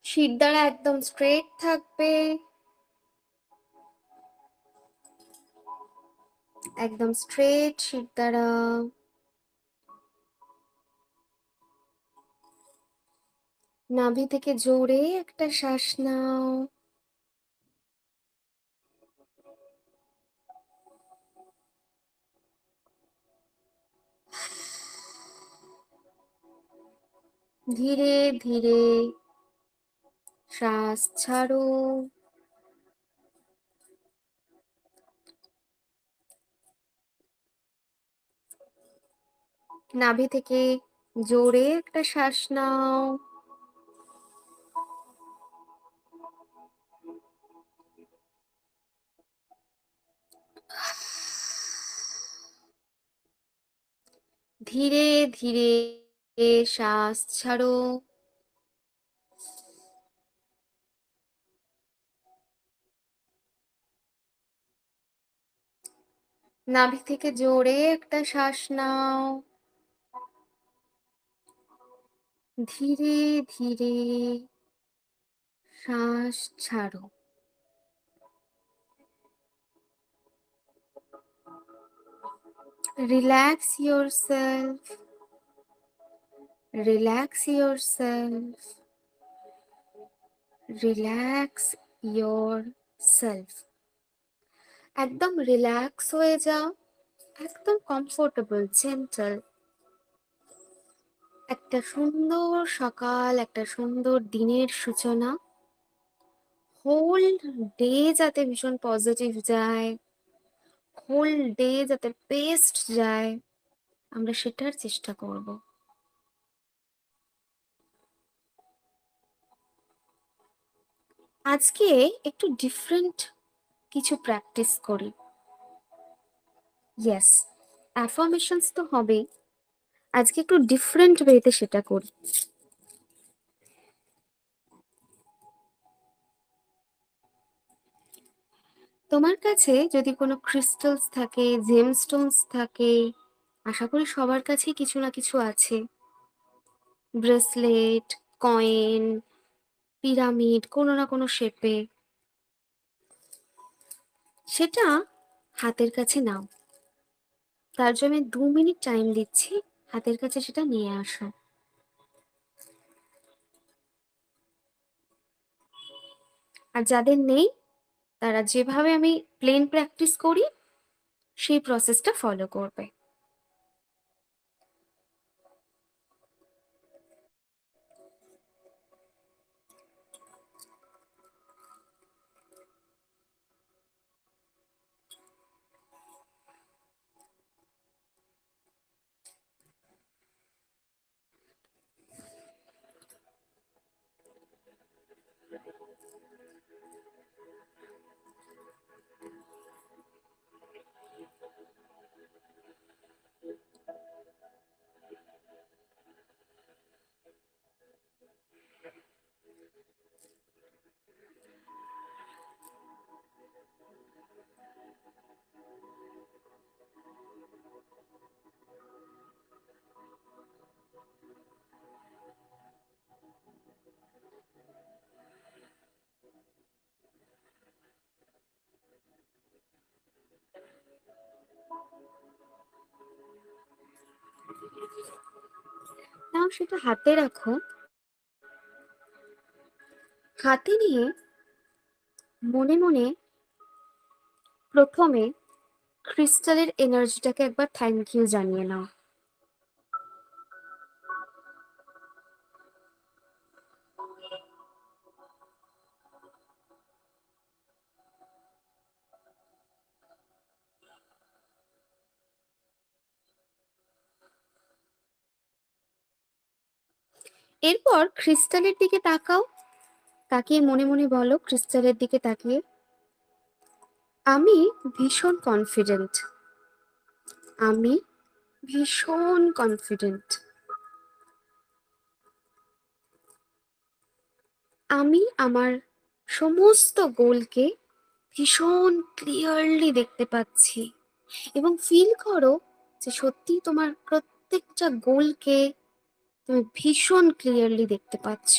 শিরদাঁড়া একদম স্ট্রেট থাকবে, একদম স্ট্রেট শিরদাঁড়া। নাভি থেকে জোরে একটা শ্বাস নাও। ধীরে ধীরে শ্বাস ছাড়ো। নাভি থেকে জোরে একটা শ্বাস নাও। ধীরে ধীরে শ্বাস ছাড়ো। নাভি থেকে জোরে একটা শ্বাস নাও। ধীরে ধীরে শ্বাস ছাড়ো। Relax yourself. Relax yourself. Relax yourself. একদম রিল্যাক্স হয়ে যাও, একদম কমফোর্টেবল, জেন্টল। একটা সুন্দর সকাল, একটা সুন্দর দিনের সূচনা। হোল ডে যাতে ভীষণ পজিটিভ যায়, হোল ডে যাতে বেস্ট যায়, আমরা সেটার চেষ্টা করব। আজকে একটু ডিফারেন্ট কিছু প্র্যাকটিস করি। ইয়েস, অ্যাফার্মেশনস তো হবেই, আজকে একটু ডিফারেন্ট ওয়েতে সেটা করি। তোমার কাছে যদি কোনো ক্রিস্টালস থাকে, জেমস্টোনস থাকে, আশা করি সবার কাছেই কিছু না কিছু আছে। ব্রেসলেট, কয়েন, পিরামিড, কোনো না কোনো শেপে, সেটা হাতের কাছে নাও। তার জন্য 2 মিনিট টাইম দিচ্ছি, হাতের কাছে সেটা নিয়ে আসো। আর যাদের নেই, তারা যেভাবে আমি প্লেন প্র্যাকটিস করি সেই প্রসেসটা ফলো করবে। নাও, সেটা হাতে রাখো। হাতে নিয়ে মনে মনে প্রথমে ক্রিস্টালের এনার্জিটাকে একবার থ্যাংক ইউ জানিয়ে নাও। এরপর ক্রিস্টালের দিকে তাকাও, তাকিয়ে মনে মনে বলো ক্রিস্টালের দিকে তাকিয়ে, আমি ভীষণ কনফিডেন্ট, আমি ভীষণ কনফিডেন্ট, আমি আমার সমস্ত গোলকে ভীষণ ক্লিয়ারলি দেখতে পাচ্ছি। এবং ফিল করো যে সত্যি তোমার প্রত্যেকটা গোলকে তুমি ভীষণ ক্লিয়ারলি দেখতে পাচ্ছ।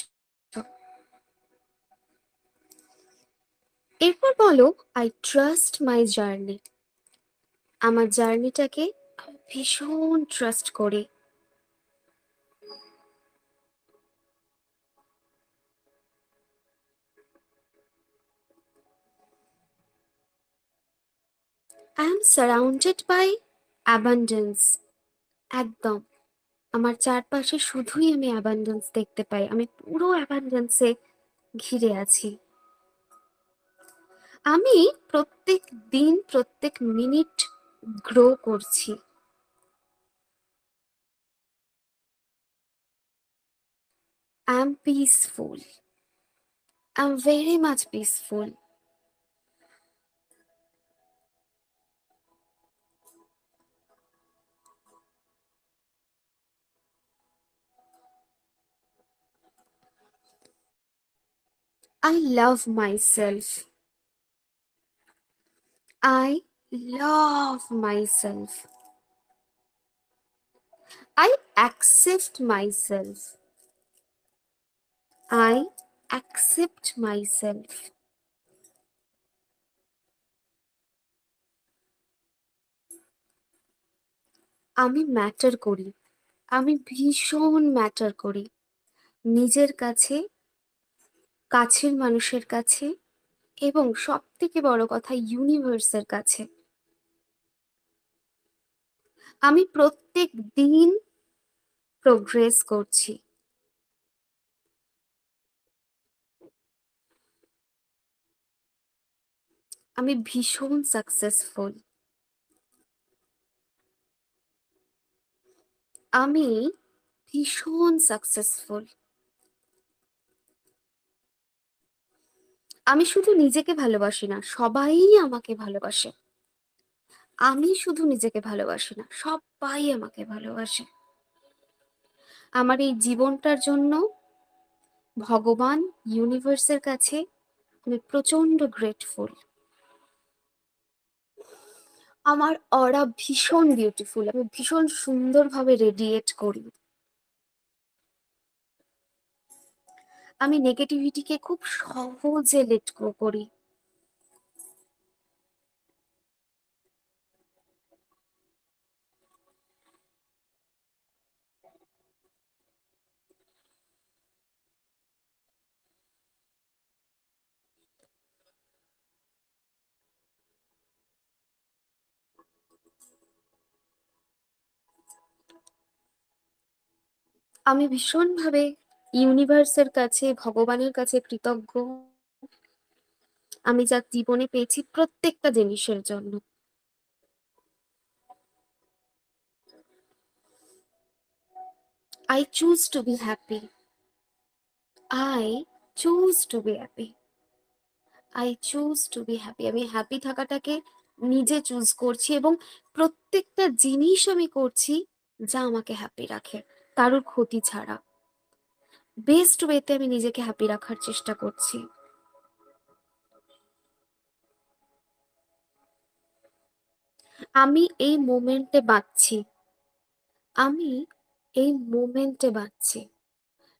এরপর বলো, আই ট্রাস্ট মাই জার্নি। আমার জার্নিটাকে আমি ভীষণ ট্রাস্ট করি। I am surrounded by abundance. একদম, আমার চারপাশে শুধুই আমি অ্যাবান্ডেন্স দেখতে পাই, আমি পুরো অ্যাবান্ডেন্সে ঘিরে আছি। আমি প্রত্যেক দিন প্রত্যেক মিনিট গ্রো করছি। I am peaceful, I am very much peaceful. I love my self. I love my self. I accept my self. I accept my self. আমি ম্যাটার করি, আমি ভীষণ ম্যাটার করি, নিজের কাছে, কাছের মানুষের কাছে, এবং সব থেকে বড় কথা ইউনিভার্সের কাছে। আমি প্রত্যেক দিন প্রোগ্রেস করছি। আমি ভীষণ সাকসেসফুল। আমি ভীষণ সাকসেসফুল। আমি শুধু নিজেকে ভালোবাসি না, সবাই আমাকে ভালোবাসে। আমি শুধু নিজেকে ভালোবাসি না, সবাই আমাকে ভালোবাসে। আমার এই জীবনটার জন্য ভগবান, ইউনিভার্সের কাছে আমি প্রচন্ড গ্রেটফুল। আমার অরা ভীষণ বিউটিফুল, আমি ভীষণ সুন্দরভাবে রেডিয়েট করি। আমি নেগেটিভিটিকে খুব সহজে লেট গো করি। আমি ভীষণভাবে ইউনিভার্সের কাছে, ভগবানের কাছে কৃতজ্ঞ, আমি যা জীবনে পেয়েছি প্রত্যেকটা জিনিসের জন্য। I choose to be happy. I choose to be happy. I choose to be happy. আমি হ্যাপি থাকাটাকে নিজে চুজ করছি, এবং প্রত্যেকটা জিনিস আমি করছি যা আমাকে হ্যাপি রাখে, কারোর ক্ষতি ছাড়া। বেস্ট ওয়েতে আমি নিজেকে হ্যাপি রাখার চেষ্টা করছি। আমি এই মোমেন্টে বাঁচছি। আমি এই মোমেন্টে বাঁচছি।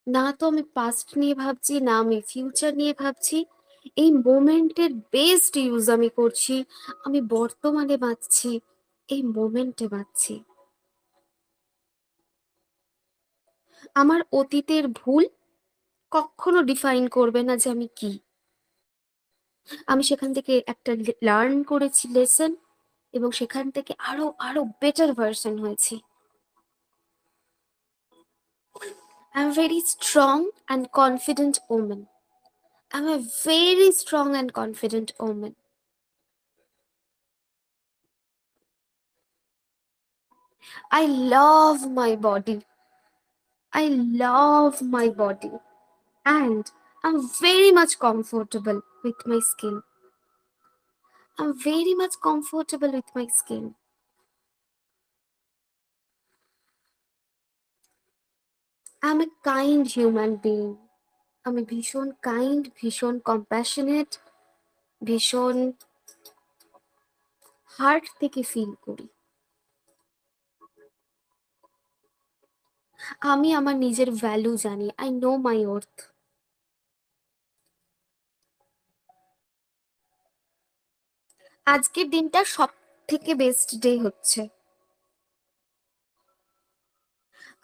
না তো আমি পাস্ট নিয়ে ভাবছি, না আমি ফিউচার নিয়ে ভাবছি। এই মোমেন্টের বেস্ট ইউজ আমি করছি। আমি বর্তমানে বাঁচছি, এই মোমেন্টে বাঁচছি। আমার অতীতের ভুল কখনো ডিফাইন করবে না যে আমি কি। আমি সেখান থেকে একটা লার্ন করেছি লেসন, এবং সেখান থেকে আরো আরো বেটার ভার্সন হয়েছি। I am very strong and confident women. I M a very strong and confident women. I love my body. I love my body. And I'm very much comfortable with my skin. I'm very much comfortable with my skin. I'm a kind human being. আমি ভীষণ kind, ভীষণ compassionate, ভীষণ heart থেকে feel করি। আমি আমার নিজের value জানি। I know my worth. আজকের দিনটা সব থেকে বেস্ট ডে হচ্ছে।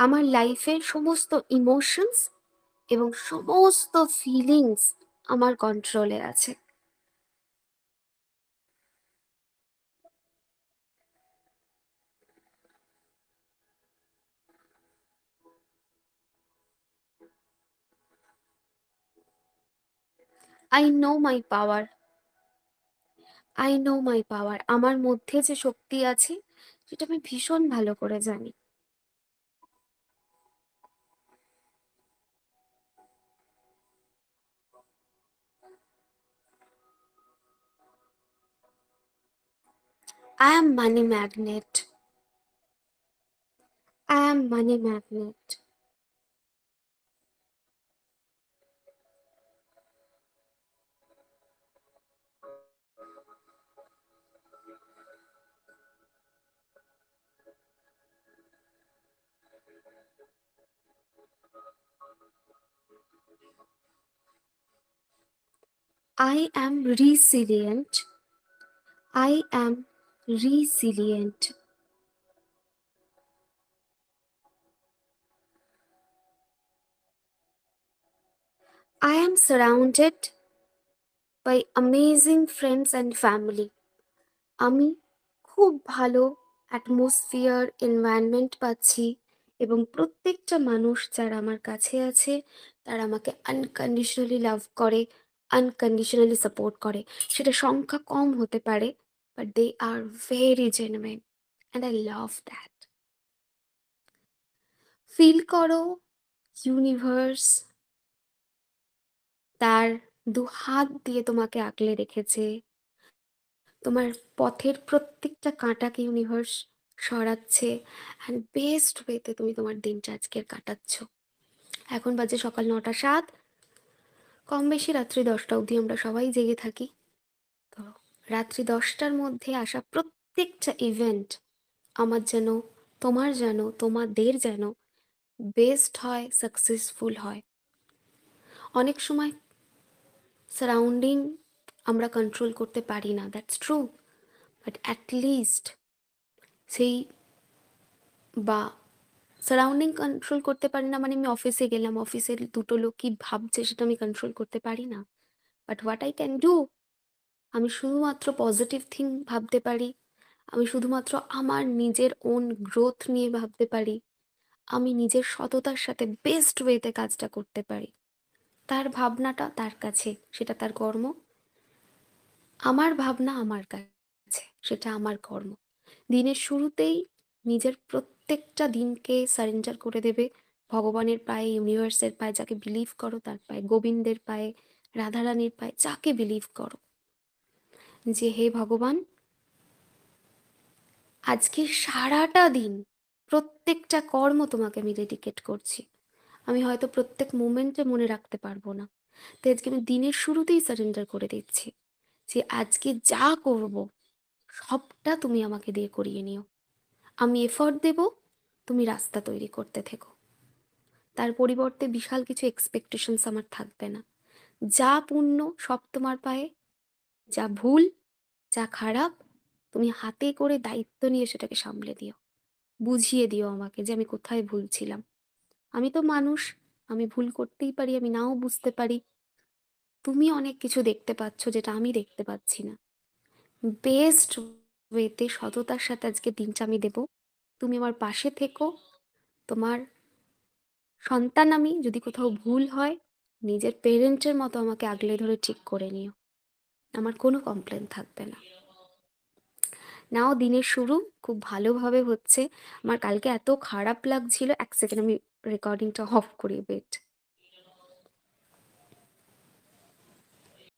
আমার লাইফের সমস্ত ইমোশনস এবং সমস্ত ফিলিংস আমার কন্ট্রোলে আছে। I know my power. I know my power. আমার মধ্যে যে শক্তি আছে সেটা আমি ভীষণ ভালো করে জানি। I am money magnet. I am money magnet. I am resilient. I am resilient. I am surrounded by amazing friends and family. আমি খুব ভালো অ্যাটমসফিয়ার এনভায়রনমেন্ট পাচ্ছি এবং প্রত্যেকটা মানুষ যারা আমার কাছে আছে তারা আমাকে আনকন্ডিশনালি লাভ করে, আনকন্ডিশনালি সাপোর্ট করে। সেটা সংখ্যা কম হতে পারে, but they are very genuine and I love that. Feel করো ইউনিভার্স তার দু হাত দিয়ে তোমাকে আগলে রেখেছে। তোমার পথের প্রত্যেকটা কাঁটাকে ইউনিভার্স সরাচ্ছে অ্যান্ড বেস্ট ওয়েতে তুমি তোমার দিনটা আজকের কাটাচ্ছ। এখন বাজে সকাল 9টা 7, কম বেশি রাত্রি 10টা অবধি আমরা সবাই জেগে থাকি। তো রাত্রি 10টার মধ্যে আসা প্রত্যেকটা ইভেন্ট আমার যেন, তোমার যেন, তোমাদের যেন বেস্ট হয়, সাকসেসফুল হয়। অনেক সময় সারাউন্ডিং আমরা কন্ট্রোল করতে পারি না, দ্যাটস ট্রু, বাট অ্যাটলিস্ট সেই বা সারাউন্ডিং কন্ট্রোল করতে পারি না মানে আমি অফিসে গেলাম, অফিসের দুটো লোক কি ভাবছে সেটা আমি কন্ট্রোল করতে পারি না। But what I can do, আমি শুধুমাত্র পজিটিভ থিং ভাবতে পারি। আমি শুধুমাত্র আমার নিজের ওন গ্রোথ নিয়ে ভাবতে পারি। আমি নিজের সততার সাথে বেস্ট ওয়েতে কাজটা করতে পারি। তার ভাবনাটা তার কাছে, সেটা তার কর্ম। আমার ভাবনা আমার কাছে, সেটা আমার কর্ম। দিনের শুরুতেই নিজের প্রত্যেকটা দিনকে সারেন্ডার করে দেবে ভগবানের পায়ে, ইউনিভার্সের পায়ে, যাকে বিলিভ করো তার পায়ে, গোবিন্দের পায়ে, রাধারানীর পায়ে, যাকে বিলিভ করো, যে হে ভগবান, আজকে সারাটা দিন প্রত্যেকটা কর্ম তোমাকে আমি ডেডিকেট করছি। আমি হয়তো প্রত্যেক মোমেন্টে মনে রাখতে পারবো না, তাই আজকে আমি দিনের শুরুতেই সারেন্ডার করে দিচ্ছি যে আজকে যা করব সবটা তুমি আমাকে দিয়ে করিয়ে নিও। আমি এফর্ট দেব, তুমি রাস্তা তৈরি করতে থেকো। তার পরিবর্তে বিশাল কিছু এক্সপেকটেশনস আমার থাকবে না। যা পূর্ণ সব তোমার পায়ে, যা ভুল, যা খারাপ, তুমি হাতে করে দায়িত্ব নিয়ে সেটাকে সামলে দিও। বুঝিয়ে দিও আমাকে যে আমি কোথায় ভুল ছিলাম। আমি তো মানুষ, আমি ভুল করতেই পারি, আমি নাও বুঝতে পারি। তুমি অনেক কিছু দেখতে পাচ্ছ যেটা আমি দেখতে পাচ্ছি না। বেস্ট ওয়েতে সততার সাথে আজকে দিনটা আমি দেব। তুমি আমার পাশে থেকো। তোমার সন্তান আমি, যদি কোথাও ভুল হয় নিজের পেরেন্টের মতো আমাকে আগলে ধরে ঠিক করে নিও। আমার কোনো কমপ্লেন থাকবে না। নাও দিনের শুরু খুব ভালোভাবে হচ্ছে। আমার কালকে এত খারাপ লাগছিল, এক সেকেন্ড আমি রেকর্ডিংটা অফ করি, ওয়েট।